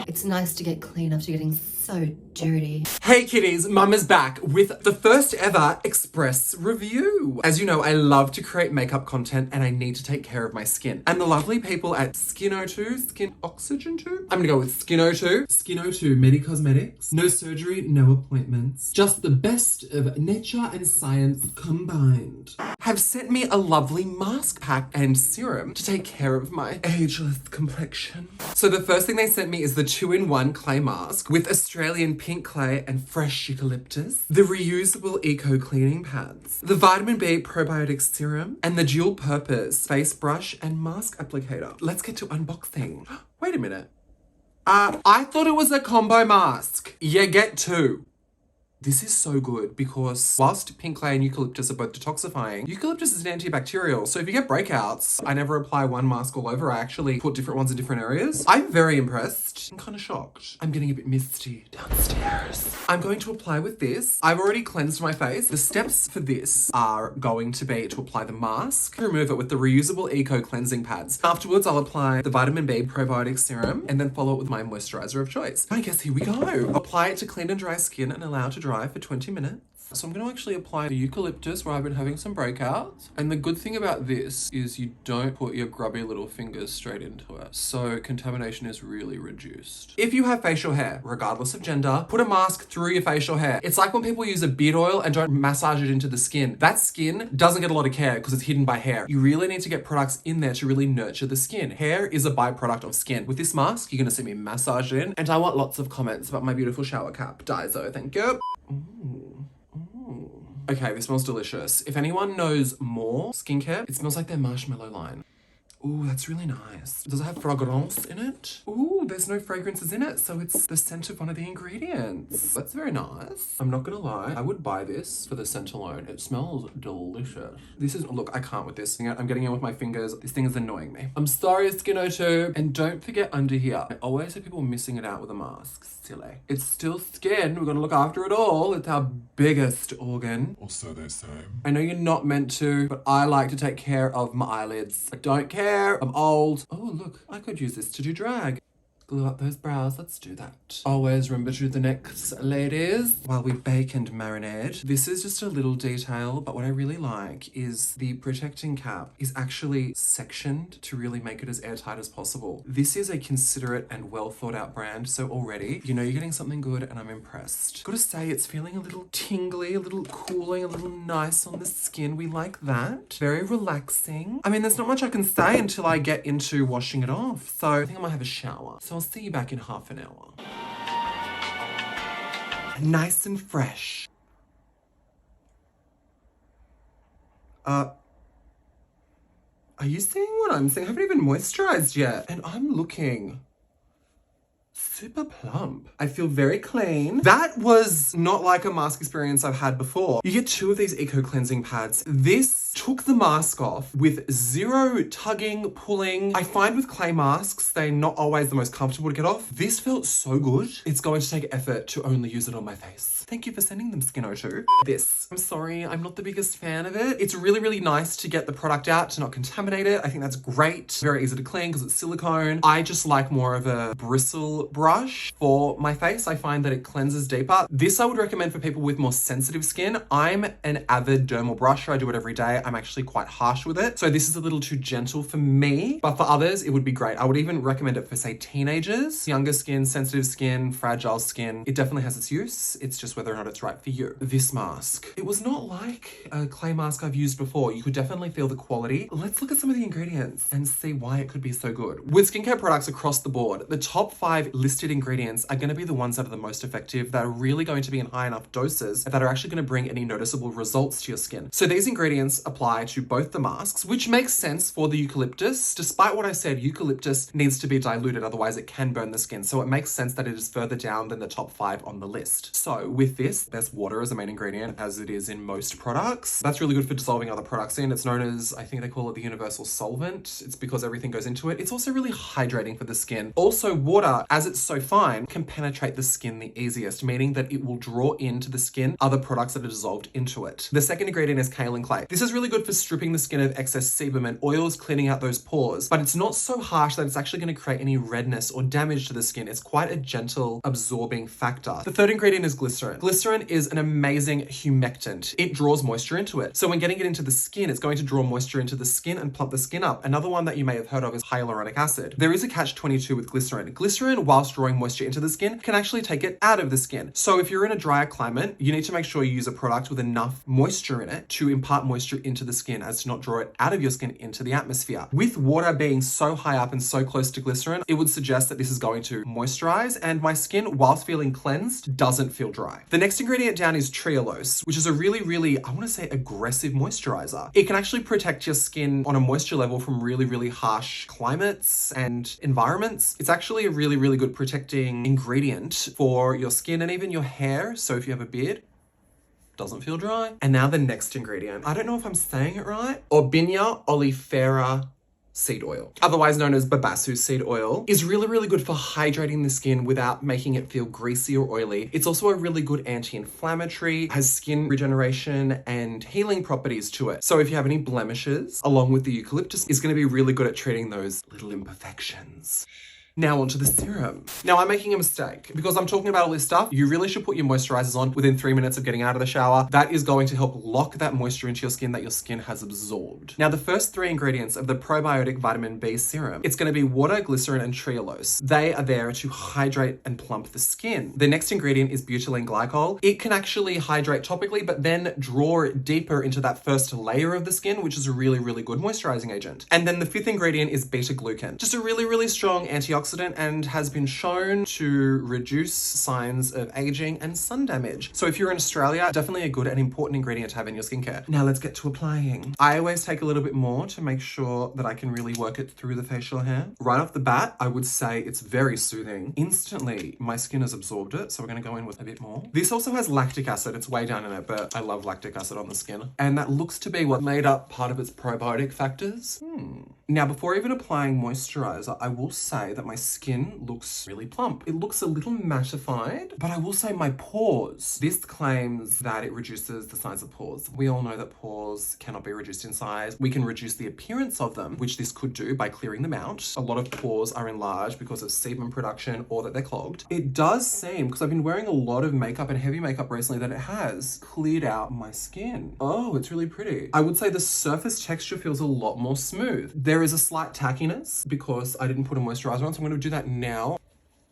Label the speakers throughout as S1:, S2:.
S1: It's nice to get clean after getting so dirty.
S2: Hey kitties, Mum is back with the first ever express review. As you know, I love to create makeup content and I need to take care of my skin. And the lovely people at SkinO2, Skin Oxygen 2? I'm gonna go with SkinO2. SkinO2 Medi-Cosmetics. No surgery, no appointments. Just the best of nature and science combined. Have sent me a lovely mask pack and serum to take care of my ageless complexion. So the first thing they sent me is the 2-in-1 clay mask with Australian pink clay and fresh eucalyptus, the reusable eco cleaning pads, the vitamin B probiotic serum, and the dual purpose face brush and mask applicator. Let's get to unboxing. Wait a minute. I thought it was a combo mask. You get two. This is so good because whilst pink clay and eucalyptus are both detoxifying, eucalyptus is an antibacterial. So if you get breakouts, I never apply one mask all over. I actually put different ones in different areas. I'm very impressed. I'm kind of shocked. I'm getting a bit misty downstairs. I'm going to apply with this. I've already cleansed my face. The steps for this are going to be to apply the mask, remove it with the reusable eco cleansing pads. Afterwards, I'll apply the vitamin B probiotic serum and then follow it with my moisturizer of choice. I guess here we go. Apply it to clean and dry skin and allow it to dry for 20 minutes. So I'm going to actually apply the eucalyptus where I've been having some breakouts. And the good thing about this is you don't put your grubby little fingers straight into it. So contamination is really reduced. If you have facial hair, regardless of gender, put a mask through your facial hair. It's like when people use a beard oil and don't massage it into the skin. That skin doesn't get a lot of care because it's hidden by hair. You really need to get products in there to really nurture the skin. Hair is a byproduct of skin. With this mask, you're going to see me massage it in. And I want lots of comments about my beautiful shower cap. Daiso, thank you. Ooh. Okay, this smells delicious. If anyone knows more skincare, it smells like their marshmallow line. Ooh, that's really nice. Does it have fragrance in it? Ooh, there's no fragrances in it, so it's the scent of one of the ingredients. That's very nice. I'm not gonna lie, I would buy this for the scent alone. It smells delicious. This is, look, I can't with this. I'm getting in with my fingers. This thing is annoying me. I'm sorry, SkinO2. And don't forget under here, I always have people missing it out with a mask. Silly. It's still skin. We're gonna look after it all. It's our biggest organ.
S3: Or so they say.
S2: I know you're not meant to, but I like to take care of my eyelids. I don't care. I'm old. Oh, look, I could use this to do drag. Glue up those brows, let's do that. Always remember to do the necks, ladies, while we bake and marinade. This is just a little detail, but what I really like is the protecting cap is actually sectioned to really make it as airtight as possible. This is a considerate and well thought out brand, so already, you know you're getting something good and I'm impressed. Gotta say, it's feeling a little tingly, a little cooling, a little nice on the skin. We like that. Very relaxing. I mean, there's not much I can say until I get into washing it off, so I think I might have a shower. So I'll see you back in half an hour. Nice and fresh. Are you seeing what I'm seeing? I haven't even moisturized yet. And I'm looking super plump. I feel very clean. That was not like a mask experience I've had before. You get two of these eco cleansing pads. This took the mask off with zero tugging, pulling. I find with clay masks, they're not always the most comfortable to get off. This felt so good. It's going to take effort to only use it on my face. Thank you for sending them, SkinO2. This, I'm sorry, I'm not the biggest fan of it. It's really, really nice to get the product out, to not contaminate it. I think that's great. Very easy to clean because it's silicone. I just like more of a bristle brush for my face. I find that it cleanses deeper. This I would recommend for people with more sensitive skin. I'm an avid dermal brusher. I do it every day. I'm actually quite harsh with it. So this is a little too gentle for me, but for others, it would be great. I would even recommend it for, say, teenagers, younger skin, sensitive skin, fragile skin. It definitely has its use. It's just whether or not it's right for you. This mask, it was not like a clay mask I've used before. You could definitely feel the quality. Let's look at some of the ingredients and see why it could be so good. With skincare products across the board, the top 5 listed ingredients are going to be the ones that are the most effective, that are really going to be in high enough doses, that are actually going to bring any noticeable results to your skin. So these ingredients apply to both the masks, which makes sense for the eucalyptus. Despite what I said, eucalyptus needs to be diluted, otherwise it can burn the skin. So it makes sense that it is further down than the top 5 on the list. So with this, there's water as a main ingredient, as it is in most products. That's really good for dissolving other products in. It's known as, I think they call it the universal solvent. It's because everything goes into it. It's also really hydrating for the skin. Also, water, as it's so fine, can penetrate the skin the easiest, meaning that it will draw into the skin other products that are dissolved into it. The second ingredient is kaolin clay. This is really really good for stripping the skin of excess sebum and oils, cleaning out those pores, but it's not so harsh that it's actually going to create any redness or damage to the skin. It's quite a gentle absorbing factor. The third ingredient is glycerin. Glycerin is an amazing humectant. It draws moisture into it. So when getting it into the skin, it's going to draw moisture into the skin and plump the skin up. Another one that you may have heard of is hyaluronic acid. There is a catch-22 with glycerin. Glycerin, whilst drawing moisture into the skin, can actually take it out of the skin. So if you're in a drier climate, you need to make sure you use a product with enough moisture in it to impart moisture into the skin as to not draw it out of your skin into the atmosphere. With water being so high up and so close to glycerin, it would suggest that this is going to moisturize, and my skin, whilst feeling cleansed, doesn't feel dry. The next ingredient down is trehalose, which is a really, I want to say, aggressive moisturizer. It can actually protect your skin on a moisture level from really harsh climates and environments. It's actually a really good protecting ingredient for your skin and even your hair. So if you have a beard, doesn't feel dry. And now the next ingredient. I don't know if I'm saying it right. Orbinia oleifera seed oil, otherwise known as babassu seed oil, is really good for hydrating the skin without making it feel greasy or oily. It's also a really good anti-inflammatory, has skin regeneration and healing properties to it. So if you have any blemishes, along with the eucalyptus, is going to be really good at treating those little imperfections. Now onto the serum. Now I'm making a mistake because I'm talking about all this stuff. You really should put your moisturizers on within 3 minutes of getting out of the shower. That is going to help lock that moisture into your skin that your skin has absorbed. Now the first 3 ingredients of the probiotic vitamin B serum, it's going to be water, glycerin, and trehalose. They are there to hydrate and plump the skin. The next ingredient is butylene glycol. It can actually hydrate topically, but then draw it deeper into that first layer of the skin, which is a really good moisturizing agent. And then the 5th ingredient is beta glucan, just a really strong antioxidant, and has been shown to reduce signs of aging and sun damage. So if you're in Australia, definitely a good and important ingredient to have in your skincare. Now let's get to applying. I always take a little bit more to make sure that I can really work it through the facial hair. Right off the bat, I would say it's very soothing. Instantly, my skin has absorbed it, so we're gonna go in with a bit more. This also has lactic acid. It's way down in it, but I love lactic acid on the skin. And that looks to be what made up part of its probiotic factors. Now, before even applying moisturizer, I will say that my skin looks really plump. It looks a little mattified, but I will say my pores. This claims that it reduces the size of pores. We all know that pores cannot be reduced in size. We can reduce the appearance of them, which this could do by clearing them out. A lot of pores are enlarged because of sebum production or that they're clogged. It does seem, because I've been wearing a lot of makeup and heavy makeup recently, that it has cleared out my skin. Oh, it's really pretty. I would say the surface texture feels a lot more smooth. There is a slight tackiness because I didn't put a moisturizer on, so I'm going to do that now.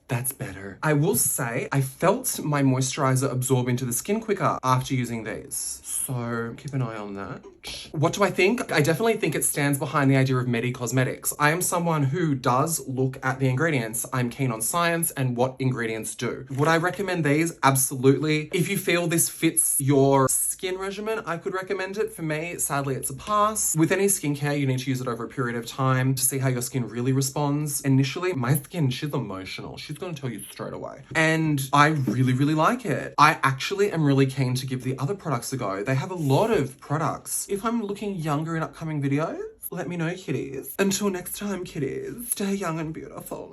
S2: That's better. I will say I felt my moisturizer absorb into the skin quicker after using these. So keep an eye on that. What do I think? I definitely think it stands behind the idea of Medi-Cosmetics. I am someone who does look at the ingredients. I'm keen on science and what ingredients do. Would I recommend these? Absolutely. If you feel this fits your skin regimen, I could recommend it. For me, sadly, it's a pass. With any skincare, you need to use it over a period of time to see how your skin really responds. Initially, my skin, she's emotional. She's going to tell you straight away. And I really like it. I actually am really keen to give the other products a go. They have a lot of products. If I'm looking younger in upcoming videos, let me know, kiddies. Until next time, kiddies, stay young and beautiful.